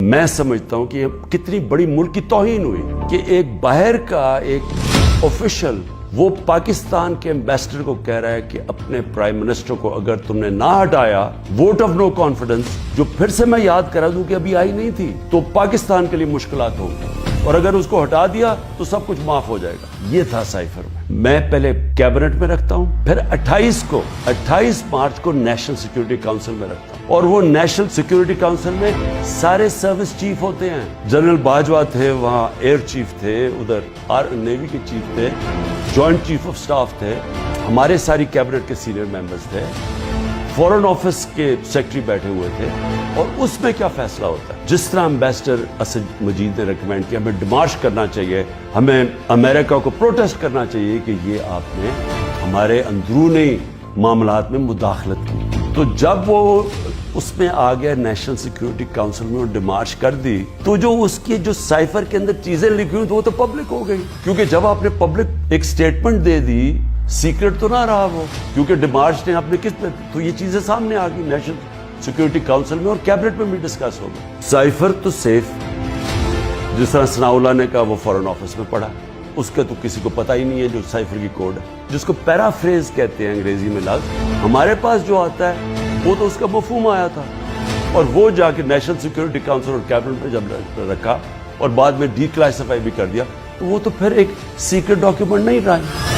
मैं समझता हूं कि ये कितनी बड़ी मुल्क की तौहीन हुई कि एक बाहर का एक ऑफिशियल वो पाकिस्तान के एम्बेसडर को कह रहा है कि अपने प्राइम मिनिस्टर को अगर तुमने ना हटाया, वोट ऑफ नो कॉन्फिडेंस, जो फिर से मैं याद करा दूं कि अभी आई नहीं थी, तो पाकिस्तान के लिए मुश्किलात होंगी, और अगर उसको हटा दिया तो सब कुछ माफ हो जाएगा। ये था साइफर में। मैं पहले कैबिनेट में रखता हूं, फिर 28 मार्च को नेशनल सिक्योरिटी काउंसिल में रखता हूं, और वो नेशनल सिक्योरिटी काउंसिल में सारे सर्विस चीफ होते हैं। जनरल बाजवा थे, वहां एयर चीफ थे, उधर नेवी के चीफ थे, जॉइंट चीफ ऑफ स्टाफ थे, हमारे सारी कैबिनेट के सीनियर मेंबर्स थे, फॉरेन ऑफिस के सेक्रेटरी बैठे हुए थे, और उसमें क्या फैसला होता है। जिस तरह एम्बेसडर असद मजीद ने रिकमेंड किया, हमें डिमार्श करना चाहिए, हमें अमेरिका को प्रोटेस्ट करना चाहिए कि ये आपने हमारे अंदरूनी मामलात में मुदाखलत की। तो जब वो उसमें आ गया नेशनल सिक्योरिटी काउंसिल में, डिमार्श कर दी, तो जो उसकी जो साइफर के अंदर चीजें लिखी हुई वो तो पब्लिक हो गई, क्योंकि जब आपने पब्लिक एक स्टेटमेंट दे दी, सीक्रेट तो ना रहा वो, क्योंकि डिमार्श ने आपने किस पे, तो ये चीजें सामने आ गई नेशनल सिक्योरिटी काउंसिल में, और कैबिनेट में भी डिस्कस हो गई। साइफर तो सेफ, जिस तरह सनाउल्लाह ने कहा, वो फॉरेन ऑफिस में पड़ा, उसका तो किसी को पता ही नहीं है जो साइफर की कोड है, जिसको पैराफ्रेज कहते हैं अंग्रेजी में लफ्ज। हमारे पास जो आता है वो तो उसका मफहूम आया था, और वो जाके नेशनल सिक्योरिटी काउंसिल और कैबिनेट में जब रखा और बाद में डीक्लासिफाई भी कर दिया, तो वो तो फिर एक सीक्रेट डॉक्यूमेंट नहीं रहा है।